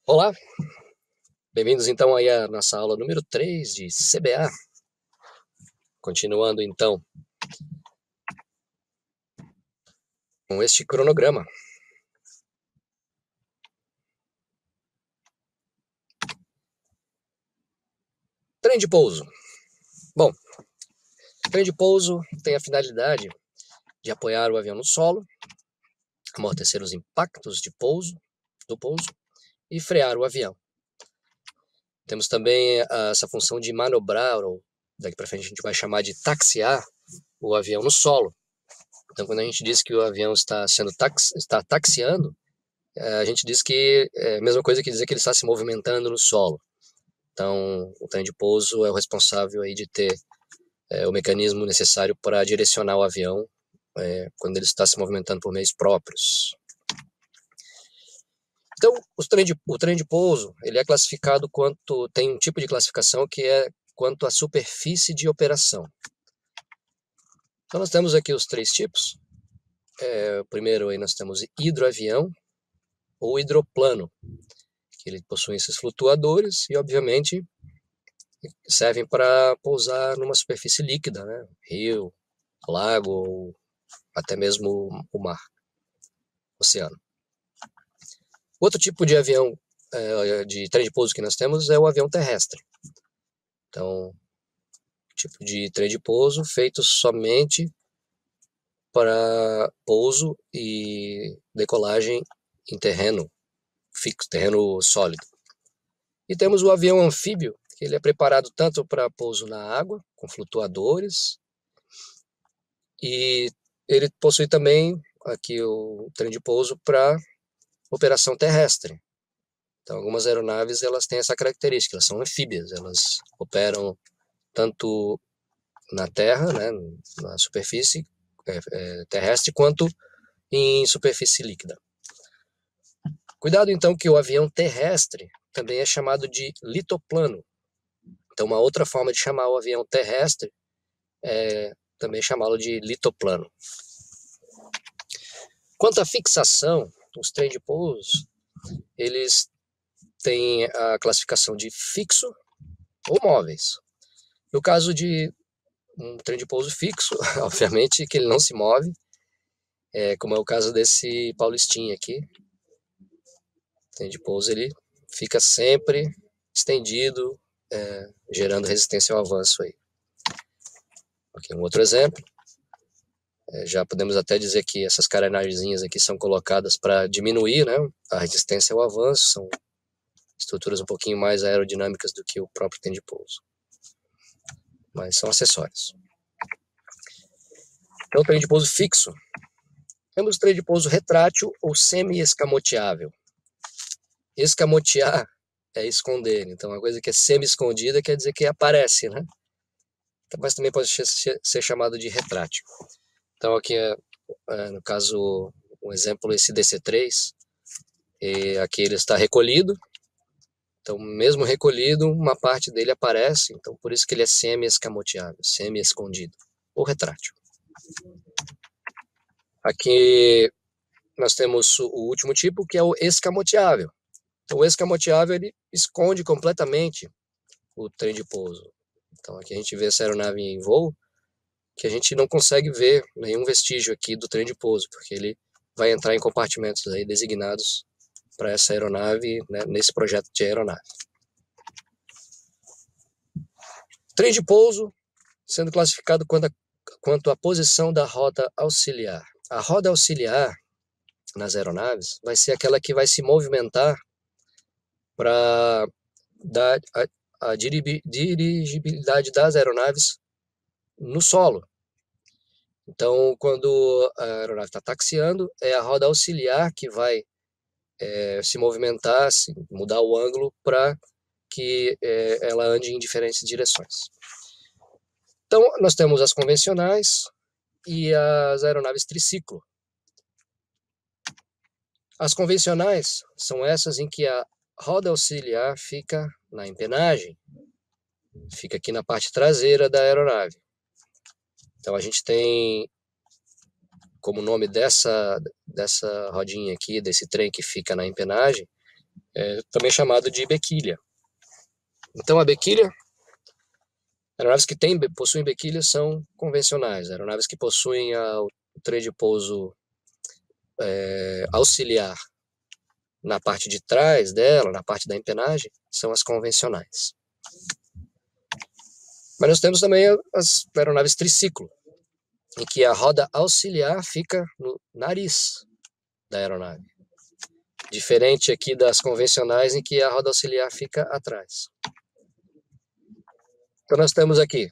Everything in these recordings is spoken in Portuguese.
Olá, bem-vindos então aí à nossa aula número 3 de CBA. Continuando então com este cronograma. Trem de pouso. Bom, trem de pouso tem a finalidade de apoiar o avião no solo, amortecer os impactos do pouso e frear o avião. Temos também essa função de manobrar, ou daqui para frente a gente vai chamar de taxiar o avião no solo. Então, quando a gente diz que o avião está taxiando, a gente diz que é a mesma coisa que dizer que ele está se movimentando no solo. Então, o trem de pouso é o responsável aí de ter o mecanismo necessário para direcionar o avião quando ele está se movimentando por meios próprios. Então, o trem de pouso, ele é classificado tem um tipo de classificação que é quanto à superfície de operação. Então, nós temos aqui os três tipos. Primeiro, aí nós temos hidroavião ou hidroplano, que ele possui esses flutuadores e, obviamente, servem para pousar numa superfície líquida, né? Rio, lago ou até mesmo o mar, oceano. Outro tipo de avião, de trem de pouso que nós temos é o avião terrestre. Então, tipo de trem de pouso feito somente para pouso e decolagem em terreno fixo, terreno sólido. E temos o avião anfíbio, que ele é preparado tanto para pouso na água, com flutuadores, e ele possui também aqui o trem de pouso para operação terrestre. Então, algumas aeronaves elas têm essa característica, elas são anfíbias, elas operam tanto na terra, né, na superfície terrestre, quanto em superfície líquida. Cuidado então que o avião terrestre também é chamado de litoplano. Então, uma outra forma de chamar o avião terrestre é também chamá-lo de litoplano. Quanto à fixação, os trem de pouso, eles têm a classificação de fixo ou móveis. No caso de um trem de pouso fixo, obviamente que ele não se move, como é o caso desse Paulistinha aqui. O trem de pouso ele fica sempre estendido, gerando resistência ao avanço aí. Aqui um outro exemplo. Já podemos até dizer que essas carenagemzinhas aqui são colocadas para diminuir, né, a resistência ao avanço, são estruturas um pouquinho mais aerodinâmicas do que o próprio trem de pouso, mas são acessórios. Então, o trem de pouso fixo. Temos o trem de pouso retrátil ou semi-escamoteável. Escamotear é esconder, então uma coisa que é semi-escondida quer dizer que aparece, né? Mas também pode ser chamado de retrátil. Então aqui no caso, um exemplo, esse DC-3, aqui ele está recolhido, então mesmo recolhido, uma parte dele aparece, então por isso que ele é semi-escamoteável, semi-escondido, ou retrátil. Aqui nós temos o último tipo, que é o escamoteável. Então o escamoteável ele esconde completamente o trem de pouso. Então aqui a gente vê essa aeronave em voo, que a gente não consegue ver nenhum vestígio aqui do trem de pouso, porque ele vai entrar em compartimentos aí designados para essa aeronave, né, nesse projeto de aeronave. Trem de pouso sendo classificado quanto à posição da roda auxiliar. A roda auxiliar nas aeronaves vai ser aquela que vai se movimentar para dar a dirigibilidade das aeronaves no solo. Então, quando a aeronave está taxiando, é a roda auxiliar que vai se movimentar, mudar o ângulo para que ela ande em diferentes direções. Então, nós temos as convencionais e as aeronaves triciclo. As convencionais são essas em que a roda auxiliar fica na empenagem, fica aqui na parte traseira da aeronave. Então a gente tem como nome dessa rodinha aqui, desse trem que fica na empenagem, também chamado de bequilha. Então a bequilha, aeronaves que possuem bequilha são convencionais. Aeronaves que possuem o trem de pouso auxiliar na parte de trás dela, na parte da empenagem, são as convencionais. Mas nós temos também as aeronaves triciclo, em que a roda auxiliar fica no nariz da aeronave. Diferente aqui das convencionais, em que a roda auxiliar fica atrás. Então nós temos aqui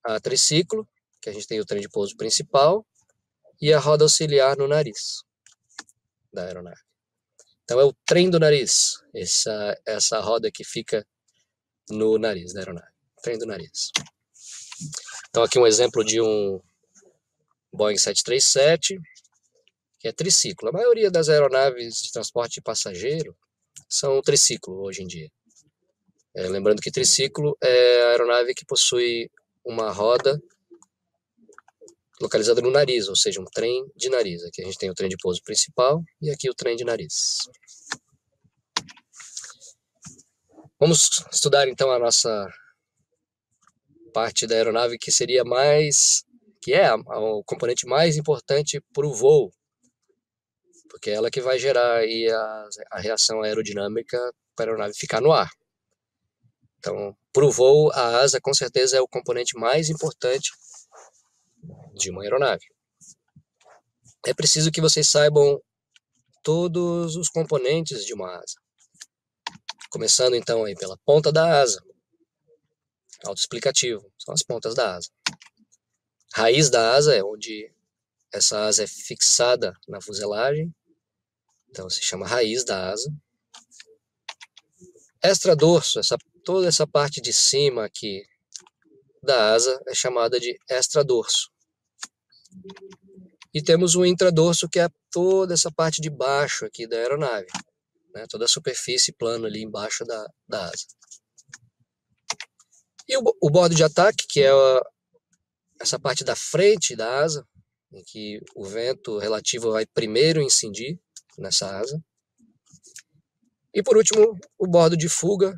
a triciclo, que a gente tem o trem de pouso principal, e a roda auxiliar no nariz da aeronave. Então é o trem do nariz, essa roda que fica no nariz da aeronave, trem do nariz. Então aqui um exemplo de um Boeing 737, que é triciclo. A maioria das aeronaves de transporte de passageiro são triciclo hoje em dia. Lembrando que triciclo é a aeronave que possui uma roda localizada no nariz, ou seja, um trem de nariz. Aqui a gente tem o trem de pouso principal e aqui o trem de nariz. Vamos estudar então a nossa parte da aeronave que seria o componente mais importante para o voo, porque é ela que vai gerar aí a reação aerodinâmica para a aeronave ficar no ar. Então, para o voo, a asa com certeza é o componente mais importante de uma aeronave. É preciso que vocês saibam todos os componentes de uma asa. Começando então aí pela ponta da asa. Autoexplicativo, são as pontas da asa. Raiz da asa é onde essa asa é fixada na fuselagem. Então se chama raiz da asa. Extradorso, toda essa parte de cima aqui da asa é chamada de extradorso. E temos o intradorso, que é toda essa parte de baixo aqui da aeronave, né? Toda a superfície plana ali embaixo da asa. E o bordo de ataque, que é essa parte da frente da asa, em que o vento relativo vai primeiro incidir nessa asa. E por último, o bordo de fuga,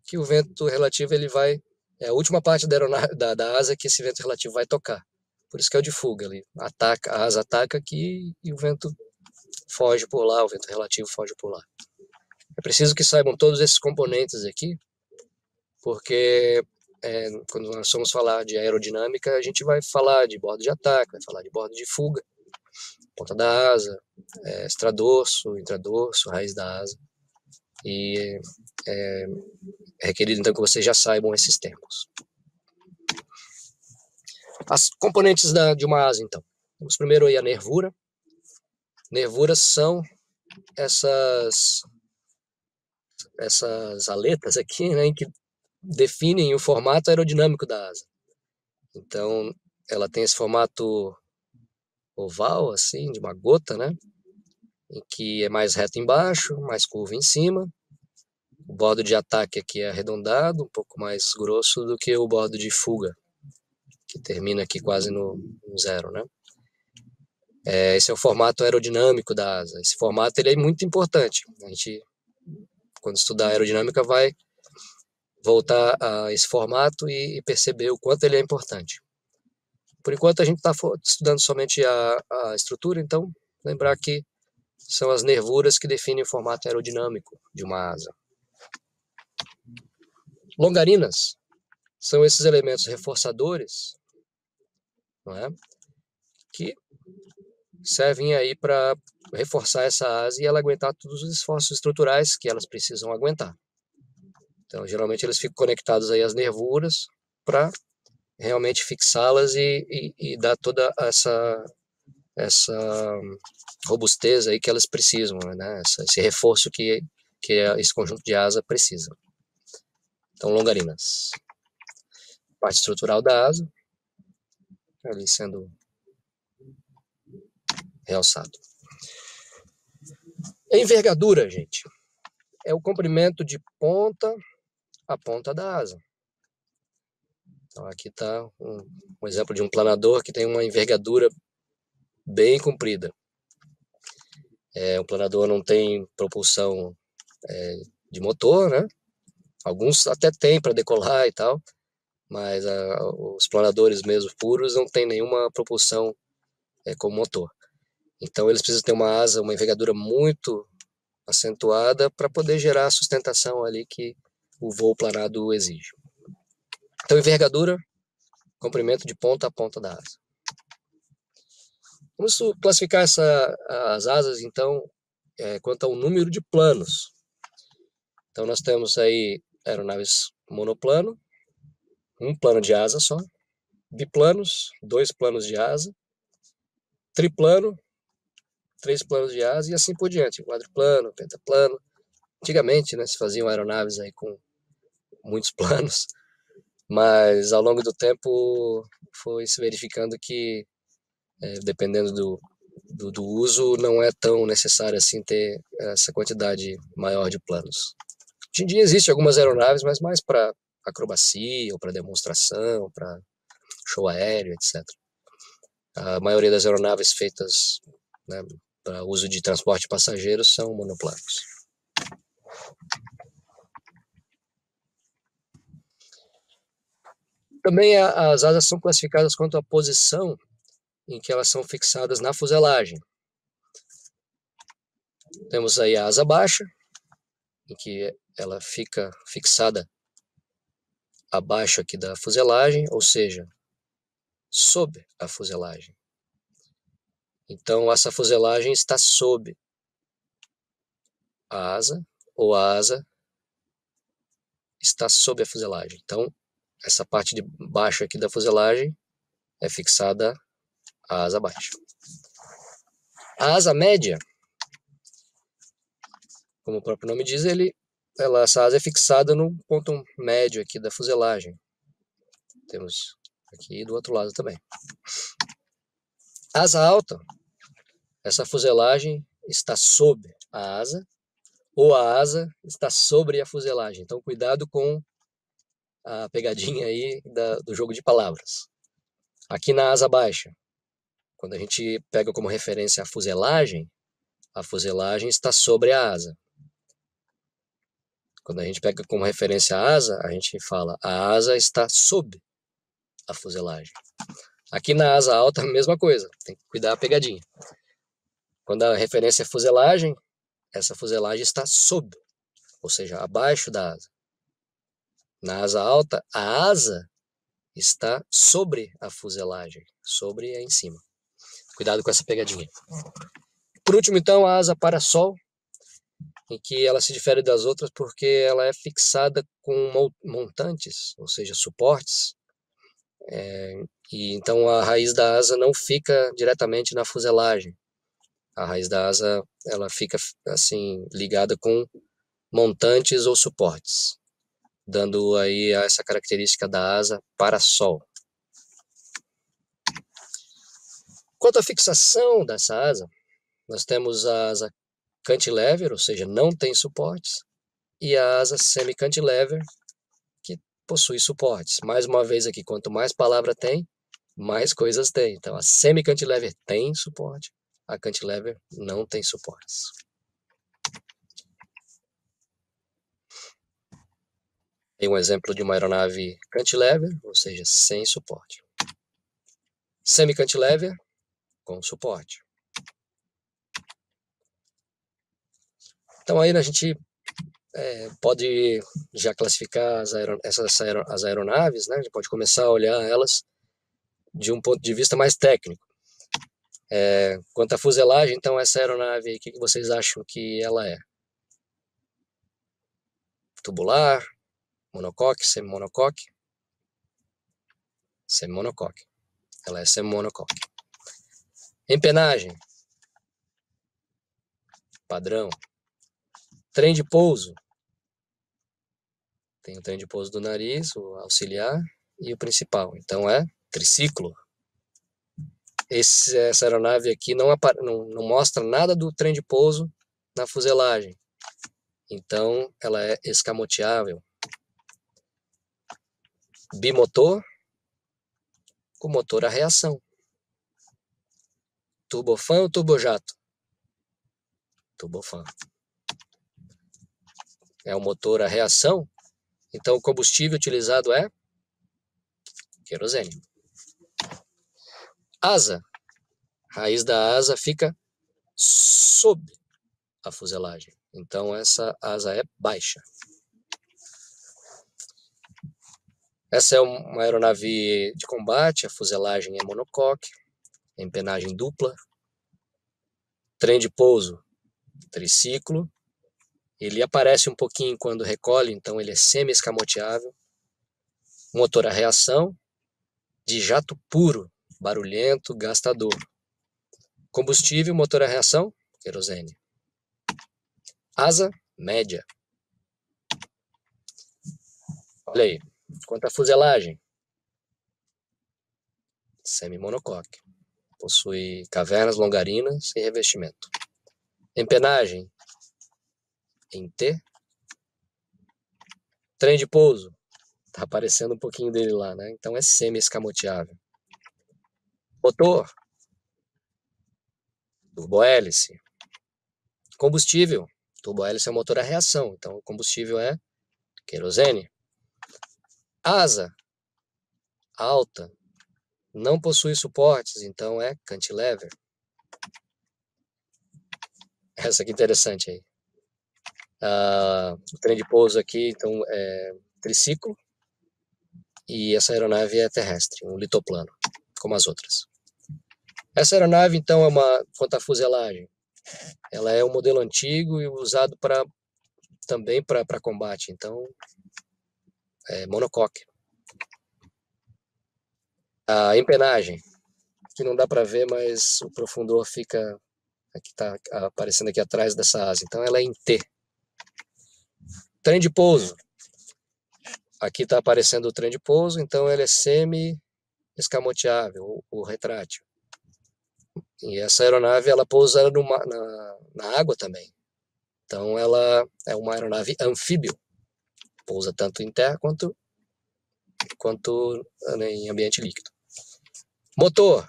que o vento relativo é a última parte da aeronave, da asa que esse vento relativo vai tocar. Por isso que é o de fuga ali. A asa ataca aqui e o vento foge por lá, o vento relativo foge por lá. É preciso que saibam todos esses componentes aqui, porque quando nós vamos falar de aerodinâmica, a gente vai falar de bordo de ataque, vai falar de bordo de fuga, ponta da asa, extradorso, intradorso, raiz da asa. E é requerido então que vocês já saibam esses termos. As componentes de uma asa, então. Vamos primeiro aí a nervura. Nervuras são essas aletas aqui, né, que definem o formato aerodinâmico da asa. Então, ela tem esse formato oval, assim, de uma gota, né, em que é mais reto embaixo, mais curvo em cima. O bordo de ataque aqui é arredondado, um pouco mais grosso do que o bordo de fuga, que termina aqui quase no zero, né. Esse é o formato aerodinâmico da asa. Esse formato ele é muito importante. A gente, quando estudar aerodinâmica, vai voltar a esse formato e perceber o quanto ele é importante. Por enquanto a gente está estudando somente a estrutura, então lembrar que são as nervuras que definem o formato aerodinâmico de uma asa. Longarinas são esses elementos reforçadores, não é? Que servem aí para reforçar essa asa e ela aguentar todos os esforços estruturais que elas precisam aguentar. Então, geralmente eles ficam conectados aí às nervuras para realmente fixá-las e dar toda essa robustez aí que elas precisam, né? Esse reforço que esse conjunto de asa precisa. Então, longarinas. Parte estrutural da asa, ali sendo realçado. A envergadura, gente, é o comprimento de ponta a ponta da asa. Então, aqui está um exemplo de um planador que tem uma envergadura bem comprida. O planador não tem propulsão de motor, né? Alguns até tem para decolar e tal, mas os planadores mesmo puros não tem nenhuma propulsão com motor. Então eles precisam ter uma asa, uma envergadura muito acentuada para poder gerar a sustentação ali que o voo planado exige. Então envergadura, comprimento de ponta a ponta da asa. Vamos classificar as asas então quanto ao número de planos. Então nós temos aí aeronaves monoplano, um plano de asa só, biplanos, 2 planos de asa, triplano, 3 planos de asa e assim por diante, quadriplano, pentaplano. Antigamente, né, se faziam aeronaves aí com muitos planos, mas ao longo do tempo foi se verificando que, dependendo do uso, não é tão necessário assim ter essa quantidade maior de planos. Hoje em dia existem algumas aeronaves, mas mais para acrobacia ou para demonstração, para show aéreo, etc. A maioria das aeronaves feitas, né, para uso de transporte de passageiros são monoplanos. Também as asas são classificadas quanto à posição em que elas são fixadas na fuselagem. Temos aí a asa baixa, em que ela fica fixada abaixo aqui da fuselagem, ou seja, sob a fuselagem. Então essa fuselagem está sob a asa, ou a asa está sob a fuselagem. Então essa parte de baixo aqui da fuselagem é fixada a asa baixa. A asa média, como o próprio nome diz, essa asa é fixada no ponto médio aqui da fuselagem. Temos aqui do outro lado também. Asa alta, essa fuselagem está sob a asa, ou a asa está sobre a fuselagem. Então cuidado com a pegadinha aí do jogo de palavras. Aqui na asa baixa, quando a gente pega como referência a fuselagem está sobre a asa. Quando a gente pega como referência a asa, a gente fala a asa está sob a fuselagem. Aqui na asa alta, a mesma coisa, tem que cuidar a pegadinha. Quando a referência é fuselagem, essa fuselagem está sob, ou seja, abaixo da asa. Na asa alta, a asa está sobre a fuselagem, sobre é em cima. Cuidado com essa pegadinha. Por último, então, a asa parasol, em que ela se difere das outras porque ela é fixada com montantes, ou seja, suportes. E então a raiz da asa não fica diretamente na fuselagem. A raiz da asa ela fica assim ligada com montantes ou suportes, dando aí essa característica da asa parasol. Quanto à fixação dessa asa, nós temos a asa cantilever, ou seja, não tem suportes, e a asa semi-cantilever, que possui suportes. Mais uma vez aqui, quanto mais palavra tem, mais coisas tem. Então a semi-cantilever tem suporte, a cantilever não tem suportes. Tem um exemplo de uma aeronave cantilever, ou seja, sem suporte. Semi-cantilever, com suporte. Então aí a gente pode já classificar as aeronaves, né? A gente pode começar a olhar elas de um ponto de vista mais técnico. Quanto à fuselagem, então essa aeronave aí, o que vocês acham que ela é? Tubular, monocoque, semi-monocoque? Semi-monocoque. Ela é semi-monocoque. Empenagem, padrão. Trem de pouso. Tem o trem de pouso do nariz, o auxiliar e o principal. Então é triciclo. Essa aeronave aqui não mostra nada do trem de pouso na fuselagem. Então ela é escamoteável. Bimotor com motor a reação. Turbofan ou turbojato? Turbofan. é um motor a reação, então o combustível utilizado é querosene. Asa. Raiz da asa fica sob a fuselagem. Então essa asa é baixa. Essa é uma aeronave de combate, a fuselagem é monocoque, empenagem dupla, trem de pouso triciclo. Ele aparece um pouquinho quando recolhe, então ele é semi-escamoteável. Motor a reação, de jato puro, barulhento, gastador. Combustível, motor a reação, querosene. Asa, média. Olha aí, quanto à fuselagem, semi-monocoque. Possui cavernas longarinas e revestimento. Empenagem, em T. Trem de pouso, tá aparecendo um pouquinho dele lá, né? Então é semi-escamoteável. Motor, turbohélice. Combustível, turbohélice é o motor a reação, então o combustível é querosene. Asa, alta, não possui suportes, então é cantilever. Essa aqui é interessante aí. O trem de pouso aqui, então, é triciclo. E essa aeronave é terrestre, um litoplano, como as outras. Essa aeronave, então, quanto à fuselagem, ela é um modelo antigo e usado também para combate, então é monocoque. A empenagem, que não dá para ver, mas o profundor fica, aqui está aparecendo aqui atrás dessa asa, então ela é em T. Trem de pouso, aqui está aparecendo o trem de pouso, então ele é semi-escamoteável, ou retrátil. E essa aeronave, ela pousa na água também. Então ela é uma aeronave anfíbio, pousa tanto em terra quanto em ambiente líquido. Motor,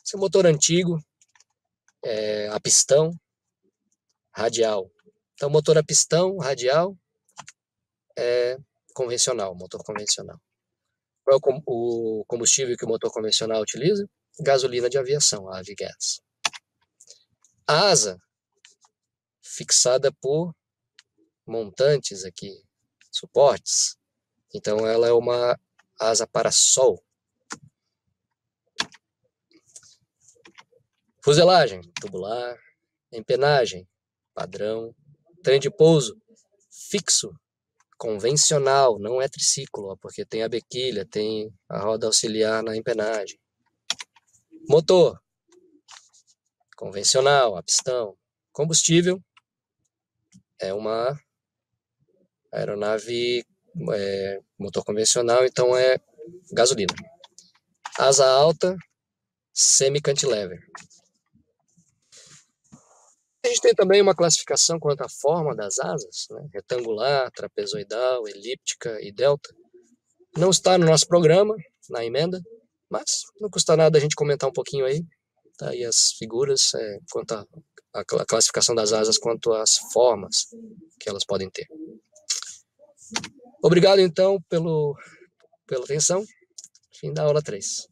esse é um motor antigo, a pistão, radial. Então motor a pistão, radial, é convencional, motor convencional. Qual é o combustível que o motor convencional utiliza? Gasolina de aviação, a Avgas. A asa, fixada por montantes aqui, suportes. Então ela é uma asa para sol. Fuselagem, tubular. Empenagem, padrão. Trem de pouso, fixo, convencional, não é triciclo, porque tem a bequilha, tem a roda auxiliar na empenagem. Motor, convencional, a pistão. Combustível, é uma aeronave motor convencional, então é gasolina. Asa alta, semi-cantilever. A gente tem também uma classificação quanto à forma das asas, né? Retangular, trapezoidal, elíptica e delta. Não está no nosso programa, na emenda, mas não custa nada a gente comentar um pouquinho aí. Tá aí as figuras, quanto a classificação das asas, quanto às formas que elas podem ter. Obrigado, então, pela atenção. Fim da aula 3.